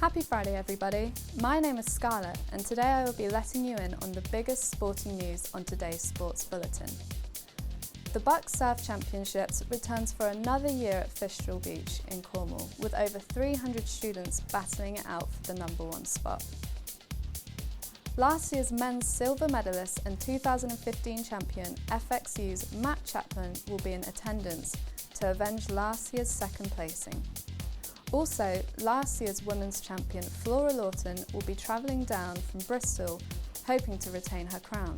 Happy Friday everybody, my name is Scarlett and today I will be letting you in on the biggest sporting news on today's Sports Bulletin. The Buckstaff Championships returns for another year at Fistral Beach in Cornwall with over 300 students battling it out for the #1 spot. Last year's men's silver medalist and 2015 champion FXU's Matt Chapman will be in attendance to avenge last year's second placing. Also, last year's women's champion Flora Lawton will be travelling down from Bristol, hoping to retain her crown.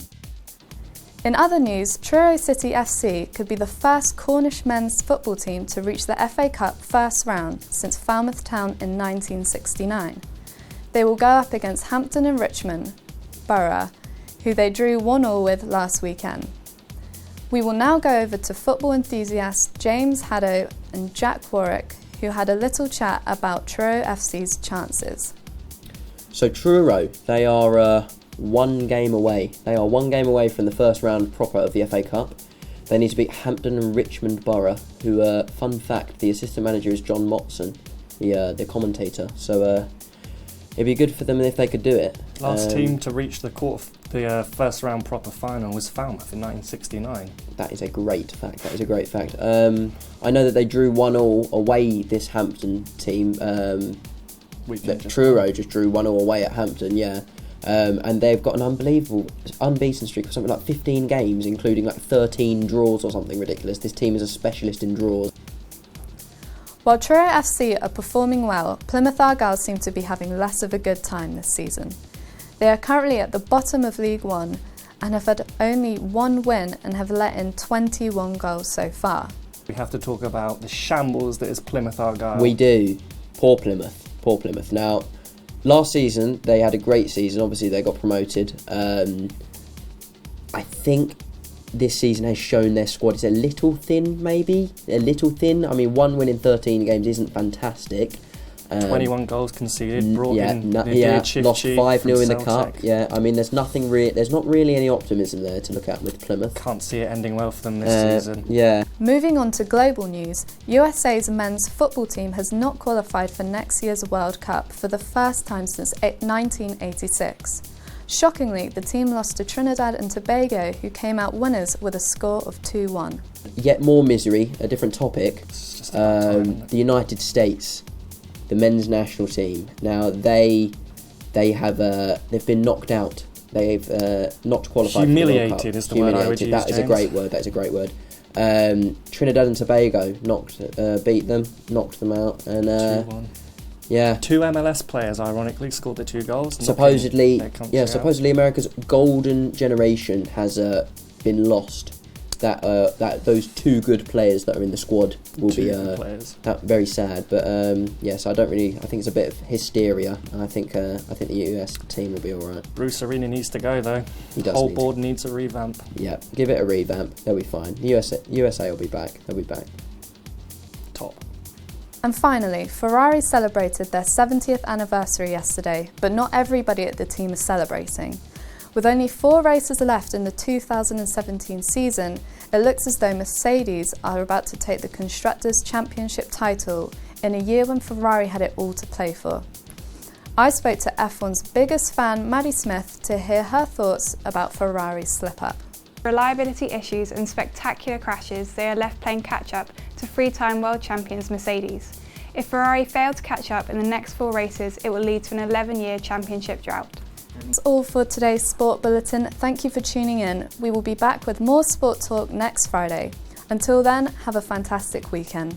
In other news, Truro City FC could be the first Cornish men's football team to reach the FA Cup first round since Falmouth Town in 1969. They will go up against Hampton and Richmond Borough, who they drew 1-1 with last weekend. We will now go over to football enthusiasts James Haddo and Jack Warwick, who had a little chat about Truro FC's chances. So Truro, they are one game away. They are one game away from the first round proper of the FA Cup. They need to beat Hampton and Richmond Borough, who, fun fact, the assistant manager is John Motson, the commentator. So it'd be good for them if they could do it. Last team to reach the first round proper final was Falmouth in 1969. That is a great fact. I know that they drew 1-1 away this Hampton team. Truro just drew 1-1 away at Hampton, yeah. And they've got an unbelievable unbeaten streak of something like 15 games, including like 13 draws or something ridiculous. This team is a specialist in draws. While Truro FC are performing well, Plymouth Argyle seem to be having less of a good time this season. They are currently at the bottom of League One and have had only one win and have let in 21 goals so far. We have to talk about the shambles that is Plymouth Argyle. We do. Poor Plymouth. Now, last season they had a great season. Obviously they got promoted. I think this season has shown their squad is a little thin, maybe. I mean, one win in 13 games isn't fantastic. 21 goals conceded, lost 5-0 in the cup. Yeah, I mean, there's not really any optimism there to look at with Plymouth. Can't see it ending well for them this season. Yeah. Moving on to global news, USA's men's football team has not qualified for next year's World Cup for the first time since 1986. Shockingly, the team lost to Trinidad and Tobago, who came out winners with a score of 2-1. Yet more misery, a different topic. It's just about time, isn't it? The United States, the men's national team. Now they've been knocked out. They've not qualified. Humiliated for the World Cup. is the word I would use. That is a great word. Trinidad and Tobago beat them, knocked them out, and 2-1. Yeah. 2 MLS players, ironically, scored the 2 goals. Supposedly America's golden generation has been lost. That those 2 good players that are in the squad will be very sad. But so I think it's a bit of hysteria. I think the US team will be all right. Bruce Arena needs to go though. He does. The whole board needs a revamp. Yeah, give it a revamp. They'll be fine. USA will be back. They'll be back. Top. And finally, Ferrari celebrated their 70th anniversary yesterday, but not everybody at the team is celebrating. With only 4 races left in the 2017 season, it looks as though Mercedes are about to take the Constructors' Championship title in a year when Ferrari had it all to play for. I spoke to F1's biggest fan, Maddie Smith, to hear her thoughts about Ferrari's slip-up. Reliability issues and spectacular crashes, they are left playing catch-up to 3-time world champions Mercedes. If Ferrari fail to catch up in the next 4 races, it will lead to an 11-year championship drought. That's all for today's Sport Bulletin. Thank you for tuning in. We will be back with more sport talk next Friday. Until then, have a fantastic weekend.